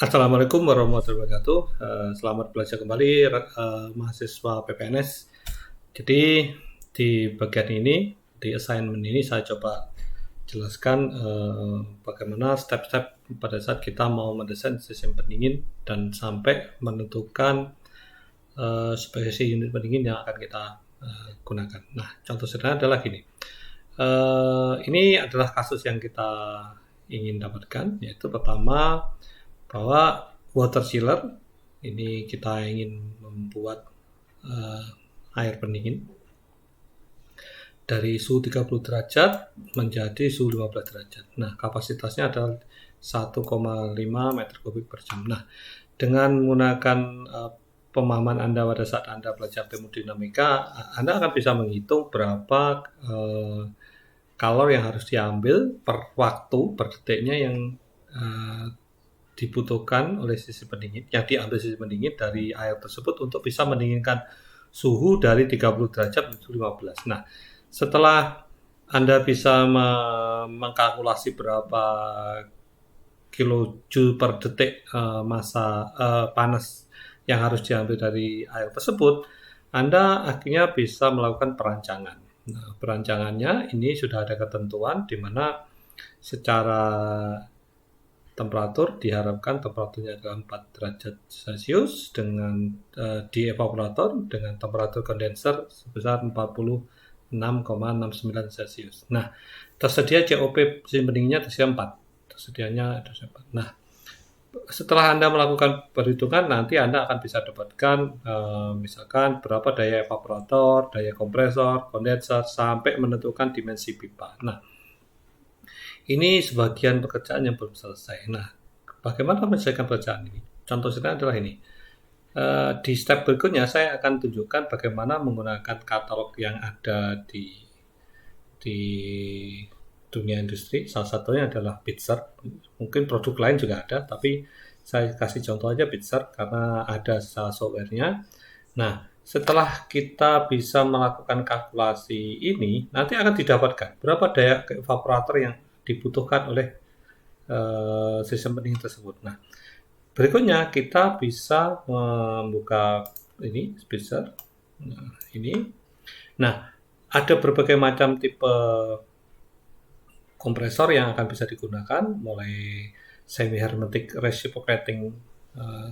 Assalamualaikum warahmatullahi wabarakatuh. Selamat belajar kembali mahasiswa PPNS. Jadi di bagian ini, di assignment ini saya coba jelaskan bagaimana step-step pada saat kita mau mendesain sistem pendingin dan sampai menentukan spesies unit pendingin yang akan kita gunakan. Nah, contoh sederhana adalah gini. Ini adalah kasus yang kita ingin dapatkan, yaitu pertama bahwa water chiller ini kita ingin membuat air pendingin dari suhu 30 derajat menjadi suhu 15 derajat. Nah, kapasitasnya adalah 1,5 meter kubik per jam. Nah, dengan menggunakan pemahaman Anda pada saat Anda belajar termodinamika, Anda akan bisa menghitung berapa kalor yang harus diambil per waktu, per detiknya yang dibutuhkan oleh sistem pendingin, yang diambil sistem pendingin dari air tersebut untuk bisa mendinginkan suhu dari 30 derajat menuju 15. Nah, setelah Anda bisa mengkalkulasi berapa kilojoule per detik massa panas yang harus diambil dari air tersebut, Anda akhirnya bisa melakukan perancangan. Nah, perancangannya ini sudah ada ketentuan di mana secara temperatur diharapkan temperaturnya adalah 4 derajat Celcius dengan di evaporator dengan temperatur kondenser sebesar 46,69 Celcius. Nah, tersedia COP sistem pendinginnya tersedia 4. Tersedianya ada 4. Nah, setelah Anda melakukan perhitungan, nanti Anda akan bisa dapatkan misalkan berapa daya evaporator, daya kompresor, kondenser, sampai menentukan dimensi pipa. Nah, ini sebagian pekerjaan yang belum selesai. Nah, bagaimana menyelesaikan pekerjaan ini? Contoh sederhana adalah ini. Di step berikutnya saya akan tunjukkan bagaimana menggunakan katalog yang ada di dunia industri. Salah satunya adalah Bitzer. Mungkin produk lain juga ada, tapi saya kasih contoh aja Bitzer karena ada salah software-nya. Nah, setelah kita bisa melakukan kalkulasi ini, nanti akan didapatkan berapa daya evaporator yang dibutuhkan oleh sistem pendingin tersebut. Nah, berikutnya kita bisa membuka ini Bitzer. Nah, ini. Nah, ada berbagai macam tipe kompresor yang akan bisa digunakan, mulai semi-hermetic reciprocating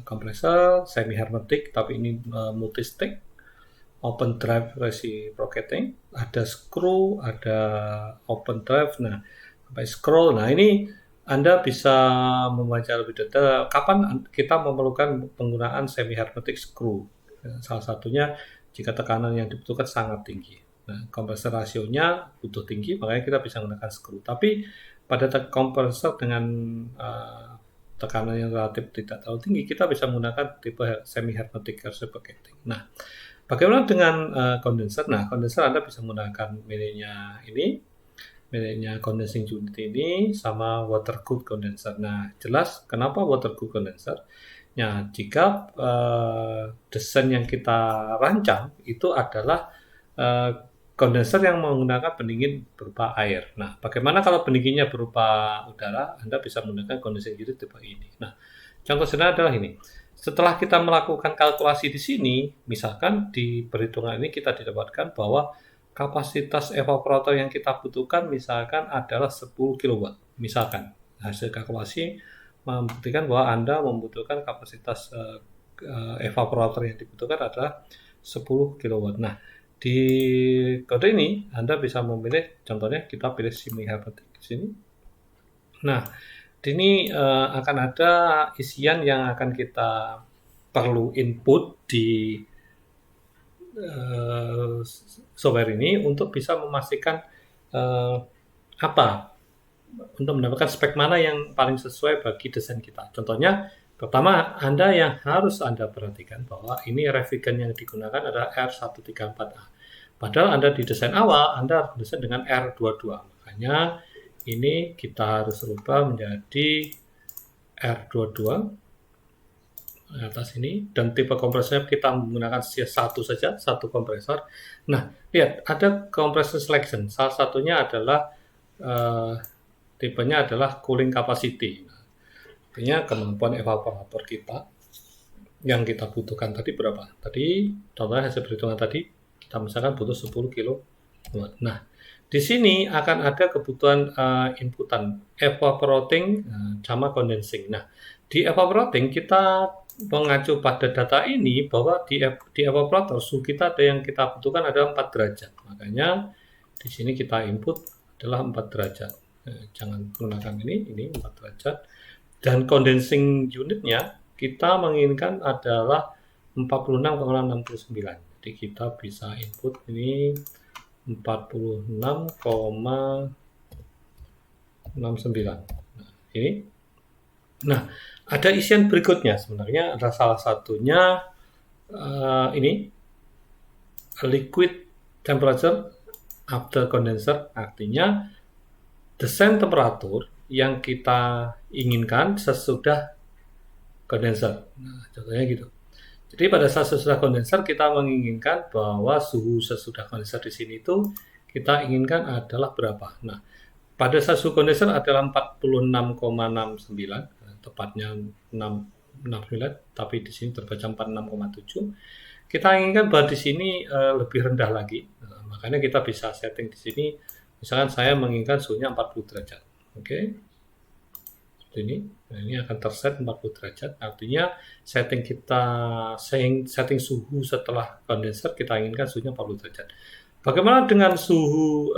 kompresor, semi-hermetic tapi ini multi-stick, open drive reciprocating, ada screw, ada open drive, nah sampai scroll. Nah, ini Anda bisa membaca lebih detail kapan kita memerlukan penggunaan semi-hermetic screw. Salah satunya jika tekanan yang dibutuhkan sangat tinggi. Nah, kompresor rasionya butuh tinggi, makanya kita bisa menggunakan screw. Tapi pada kompresor dengan tekanan yang relatif tidak terlalu tinggi, kita bisa menggunakan tipe semi-hermetic reciprocating. Nah, bagaimana dengan kondenser? Nah, kondenser Anda bisa menggunakan miliknya condensing unit ini sama water cooled condenser. Nah, jelas kenapa water cooled condenser? Nah, jika desain yang kita rancang itu adalah kondenser yang menggunakan pendingin berupa air. Nah, bagaimana kalau pendinginnya berupa udara? Anda bisa menggunakan condensing unit tipe ini. Nah, contoh sederhana adalah ini. Setelah kita melakukan kalkulasi di sini, misalkan di perhitungan ini kita didapatkan bahwa kapasitas evaporator yang kita butuhkan misalkan adalah 10 kW. Misalkan hasil kalkulasi membuktikan bahwa Anda membutuhkan kapasitas evaporator yang dibutuhkan adalah 10 kW. Nah, di kode ini Anda bisa memilih, contohnya kita pilih semi-hermetic di sini. Nah, di sini akan ada isian yang akan kita perlu input di software ini untuk bisa memastikan untuk mendapatkan spek mana yang paling sesuai bagi desain kita. Contohnya, pertama Anda yang harus Anda perhatikan bahwa ini refrigerant yang digunakan adalah R134A. Padahal Anda di desain awal, Anda harus desain dengan R22. Makanya ini kita harus rubah menjadi R22 atas ini, dan tipe kompresornya kita menggunakan satu kompresor. Nah, lihat ada kompresor selection. Salah satunya adalah tipenya adalah cooling capacity. Artinya kemampuan evaporator kita yang kita butuhkan tadi berapa? Tadi contohnya hasil perhitungan tadi kita misalkan butuh 10 kilo. Nah, di sini akan ada kebutuhan inputan evaporating sama condensing. Nah, di evaporating kita mengacu pada data ini bahwa di evaporator suhu kita ada yang kita butuhkan adalah 4 derajat. Makanya di sini kita input adalah 4 derajat. Jangan menggunakan ini 4 derajat. Dan condensing unitnya kita menginginkan adalah 46,69. Jadi kita bisa input ini 46,69. Nah, ini. Nah, ada isian berikutnya sebenarnya ada salah satunya ini liquid temperature after condenser, artinya desain temperatur yang kita inginkan sesudah kondenser. Nah, contohnya gitu. Jadi pada saat sesudah kondenser kita menginginkan bahwa suhu sesudah kondenser di sini itu kita inginkan adalah berapa. Nah, pada saat suhu kondenser adalah 46,69, tepatnya 6,69, tapi di sini terbaca 46,7. Kita inginkan bahwa di sini lebih rendah lagi. Nah, makanya kita bisa setting di sini. Misalkan saya menginginkan suhunya 40 derajat. Oke. Ini, nah ini akan terset 40 derajat, artinya setting suhu setelah kondenser kita inginkan suhunya 40 derajat. Bagaimana dengan suhu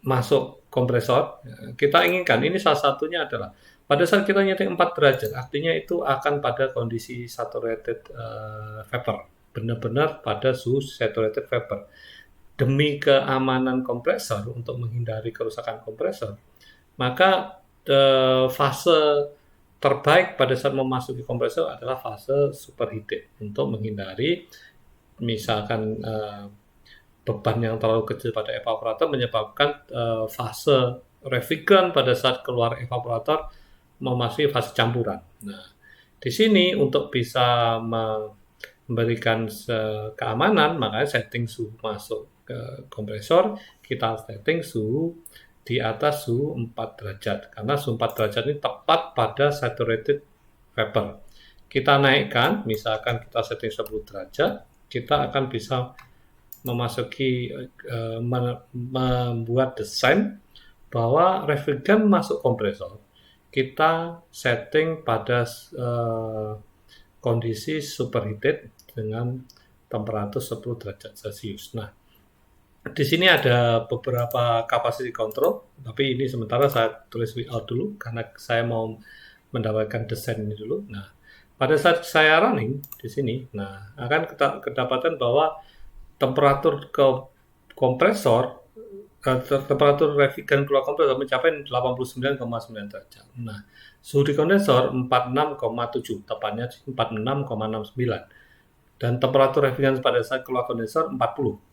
masuk kompresor? Kita inginkan, ini salah satunya adalah pada saat kita nyeting 4 derajat, artinya itu akan pada kondisi saturated vapor, benar-benar pada suhu saturated vapor. Demi keamanan kompresor, untuk menghindari kerusakan kompresor, maka fase terbaik pada saat memasuki kompresor adalah fase superheated untuk menghindari misalkan beban yang terlalu kecil pada evaporator menyebabkan fase refrigerant pada saat keluar evaporator memasuki fase campuran. Nah, di sini untuk bisa memberikan keamanan, makanya setting suhu masuk ke kompresor kita setting suhu di atas suhu 4 derajat. Karena suhu 4 derajat ini tepat pada saturated vapor. Kita naikkan, misalkan kita setting 10 derajat, kita akan bisa memasuki, membuat desain bahwa refrigerant masuk kompresor, kita setting pada kondisi superheated dengan temperatur 10 derajat Celcius. Nah, di sini ada beberapa capacity control, tapi ini sementara saya tulis without dulu karena saya mau mendapatkan desain ini dulu. Nah, pada saat saya running di sini, nah akan kedapatan bahwa temperatur kompresor, temperatur refrigerant keluar kompresor mencapai 89,9 derajat. Nah, suhu di kondensor 46,7, tepatnya 46,69. Dan temperatur refrigerant pada saat keluar kondensor 40,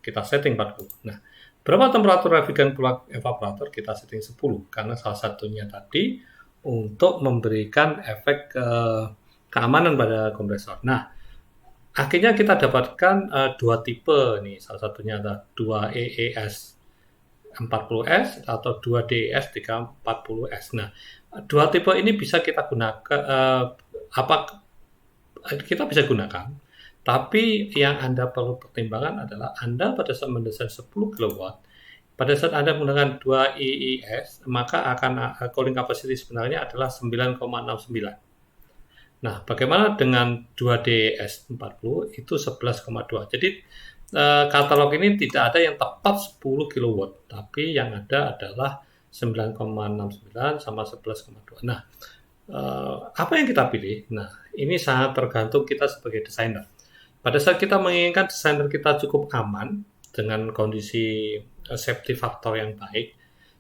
kita setting 40. Nah, berapa temperatur refrigerant keluar evaporator? Kita setting 10, karena salah satunya tadi untuk memberikan efek keamanan pada kompresor. Nah, akhirnya kita dapatkan dua tipe nih, salah satunya ada 2 EES 40S atau 2 DES 340S. Nah, dua tipe ini bisa kita gunakan, kita bisa gunakan. Tapi yang Anda perlu pertimbangkan adalah Anda pada saat mendesain 10 kW, pada saat Anda menggunakan 2 EES, maka akan cooling capacity sebenarnya adalah 9,69. Nah, bagaimana dengan 2 DES 40 itu 11,2. Jadi katalog ini tidak ada yang tepat 10 kW, tapi yang ada adalah 9,69 sama 11,2. Nah, apa yang kita pilih? Nah, ini sangat tergantung kita sebagai desainer. Pada saat kita menginginkan desainer kita cukup aman dengan kondisi safety factor yang baik,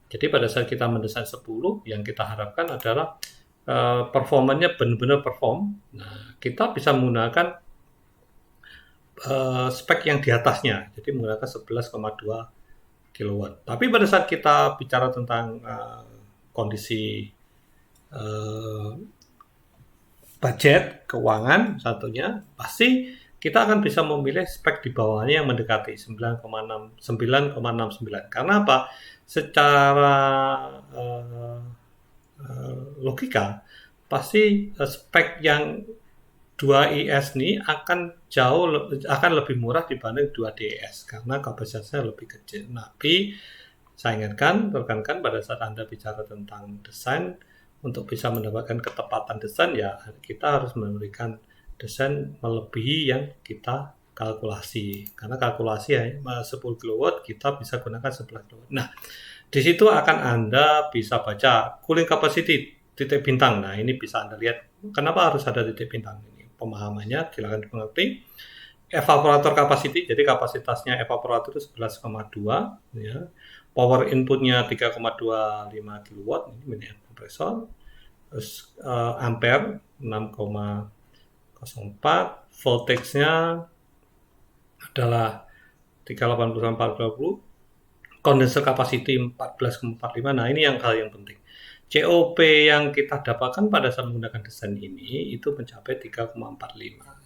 jadi pada saat kita mendesain 10, yang kita harapkan adalah performanya benar-benar perform. Nah, kita bisa menggunakan spek yang di atasnya, jadi menggunakan 11,2 kW. Tapi pada saat kita bicara tentang kondisi budget, keuangan satunya, pasti kita akan bisa memilih spek di bawahnya yang mendekati 9,69. Karena apa? Secara logika, pasti spek yang 2IS ini akan lebih murah dibanding 2DS karena kapasitasnya lebih kecil. Tapi saya ingatkan rekan-rekan pada saat Anda bicara tentang desain, untuk bisa mendapatkan ketepatan desain ya kita harus memberikan desain melebihi yang kita kalkulasi. Karena kalkulasi ya 10 kW kita bisa gunakan 11 kW. Nah, di situ akan Anda bisa baca cooling capacity titik bintang. Nah, ini bisa Anda lihat kenapa harus ada titik bintang ini. Pemahamannya silakan dimengerti. Evaporator capacity, jadi kapasitasnya evaporator itu 11,2 ya. Power inputnya 3,25 kW, ini mini kompresor. Terus ampere 6,04, voltage-nya adalah 380/420, condenser capacity 14,45. Nah, ini hal yang penting. COP yang kita dapatkan pada saat menggunakan desain ini itu mencapai 3,45.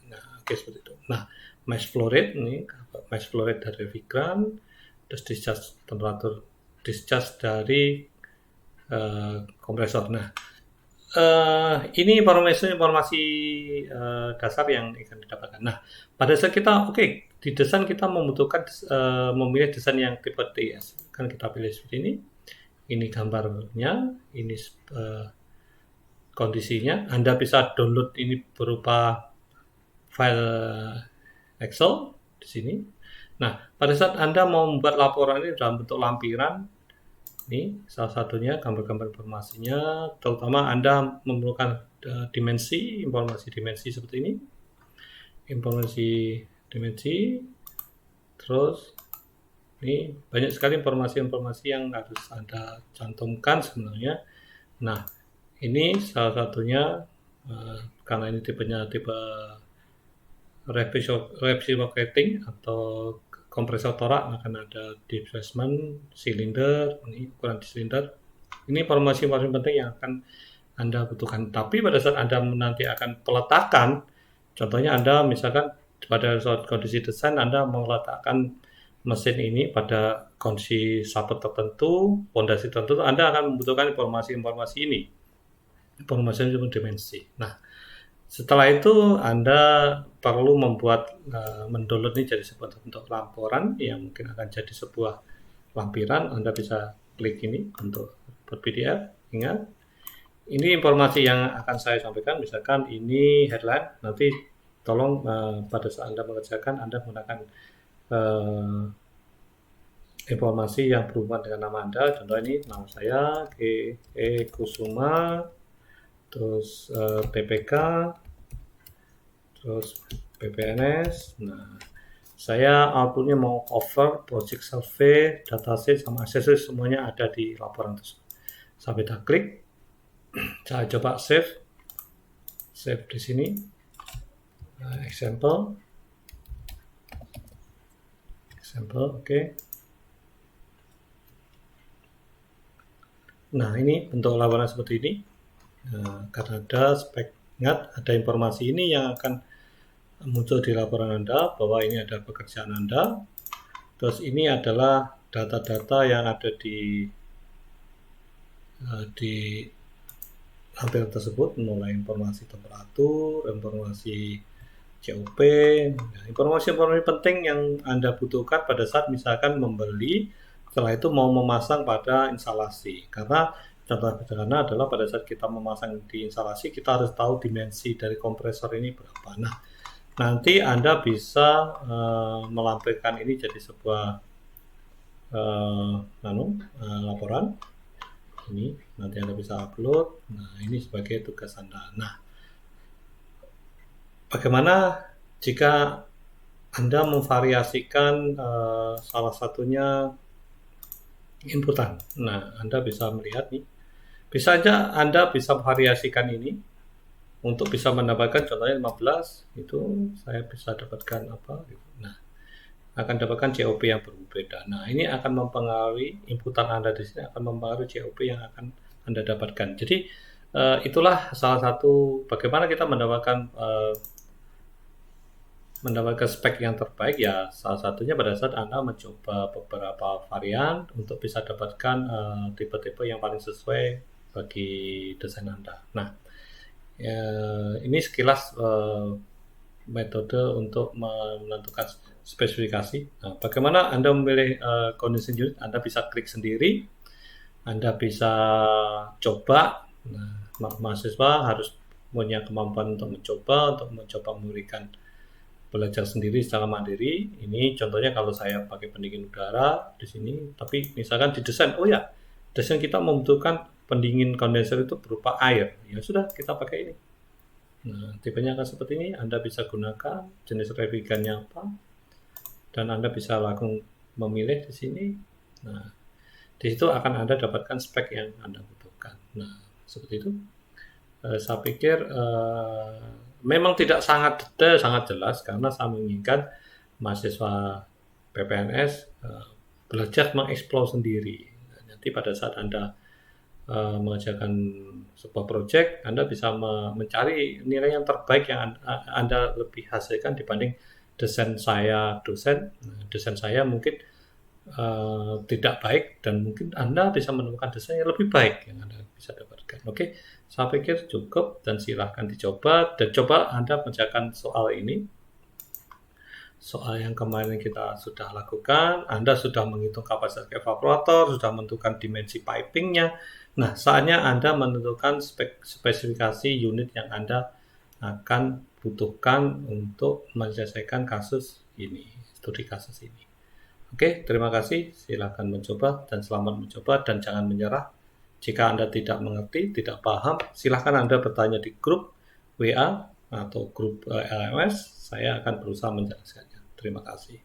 Nah, oke seperti itu. Nah, mass flow rate ini, mass flow rate dari Vigrant, terus temperatur discharge dari kompresor. Nah, ini informasi dasar yang akan didapatkan. Nah, pada saat kita di desain kita membutuhkan memilih desain yang tipe TS. Kan kita pilih seperti ini. Ini gambarnya, ini kondisinya. Anda bisa download ini berupa file Excel di sini. Nah, pada saat Anda mau membuat laporan ini dalam bentuk lampiran, ini salah satunya gambar-gambar informasinya, terutama Anda memerlukan informasi dimensi seperti ini, informasi dimensi, terus ini banyak sekali informasi-informasi yang harus Anda cantumkan sebenarnya. Nah, ini salah satunya karena ini tipenya tipe reciprocating atau kompresor torak akan ada displacement, silinder, ini ukuran silinder. Ini informasi penting yang akan Anda butuhkan. Tapi pada saat Anda nanti akan peletakan, contohnya Anda misalkan pada saat kondisi desain Anda meletakkan mesin ini pada kondisi sapet tertentu, pondasi tertentu, Anda akan membutuhkan informasi-informasi ini. Informasi itu dimensi. Nah, setelah itu Anda perlu mendownload ini jadi sebuah bentuk laporan yang mungkin akan jadi sebuah lampiran. Anda bisa klik ini untuk ber-PDF. Ingat, ini informasi yang akan saya sampaikan. Misalkan ini headline, nanti tolong pada saat Anda mengerjakan, Anda menggunakan informasi yang berhubungan dengan nama Anda. Contoh ini nama saya G.E. Kusuma, terus PPK, terus PPNS. Nah, saya outputnya mau cover, project survey, dataset, sama aksesoris semuanya ada di laporan tersebut. Saya kita klik, saya coba save di sini, example, oke. Nah, ini bentuk laporan seperti ini. Karena ada spek, ingat ada informasi ini yang akan muncul di laporan Anda bahwa ini ada pekerjaan Anda. Terus ini adalah data-data yang ada di lampiran tersebut, mulai informasi temperatur, informasi COP, informasi-informasi penting yang Anda butuhkan pada saat misalkan membeli, setelah itu mau memasang pada instalasi. Karena contoh sederhana adalah pada saat kita memasang di instalasi, kita harus tahu dimensi dari kompresor ini berapa. Nah, nanti Anda bisa melampirkan ini jadi sebuah laporan. Ini nanti Anda bisa upload. Nah, ini sebagai tugas Anda. Nah, bagaimana jika Anda memvariasikan salah satunya inputan? Nah, Anda bisa melihat nih. Bisa aja Anda bisa variasikan ini untuk bisa mendapatkan contohnya 15, itu saya bisa dapatkan apa gitu. Nah, akan dapatkan COP yang berbeda. Nah, ini akan mempengaruhi inputan Anda di sini, akan mempengaruhi COP yang akan Anda dapatkan. Jadi itulah salah satu bagaimana kita mendapatkan spek yang terbaik, ya salah satunya pada saat Anda mencoba beberapa varian untuk bisa dapatkan tipe-tipe yang paling sesuai bagi desain Anda. Nah, ini sekilas metode untuk menentukan spesifikasi. Nah, bagaimana Anda memilih condition unit? Anda bisa klik sendiri, Anda bisa coba. Nah, mahasiswa harus punya kemampuan untuk mencoba memberikan belajar sendiri secara mandiri. Ini contohnya kalau saya pakai pendingin udara di sini, tapi misalkan di desain, oh ya, desain kita membutuhkan pendingin kondenser itu berupa air. Ya sudah, kita pakai ini. Nah, tipenya akan seperti ini. Anda bisa gunakan jenis revigannya apa, dan Anda bisa langsung memilih di sini. Nah, di situ akan Anda dapatkan spek yang Anda butuhkan. Nah, seperti itu. Saya pikir memang tidak sangat detail, sangat jelas, karena saya menginginkan mahasiswa PPNS belajar mengeksplor sendiri. Nanti pada saat Anda mengerjakan sebuah proyek, Anda bisa mencari nilai yang terbaik yang Anda lebih hasilkan dibanding desain saya dosen. Desain saya mungkin tidak baik, dan mungkin Anda bisa menemukan desain yang lebih baik yang Anda bisa dapatkan. Oke, saya pikir cukup, dan silahkan dicoba, dan coba Anda mengerjakan soal ini. Soal yang kemarin kita sudah lakukan, Anda sudah menghitung kapasitas evaporator, sudah menentukan dimensi pipingnya. Nah, saatnya Anda menentukan spesifikasi unit yang Anda akan butuhkan untuk menyelesaikan kasus ini, studi kasus ini. Oke, terima kasih. Silakan mencoba dan selamat mencoba, dan jangan menyerah. Jika Anda tidak mengerti, tidak paham, silakan Anda bertanya di grup WA atau grup LMS. Saya akan berusaha menjelaskannya. Terima kasih.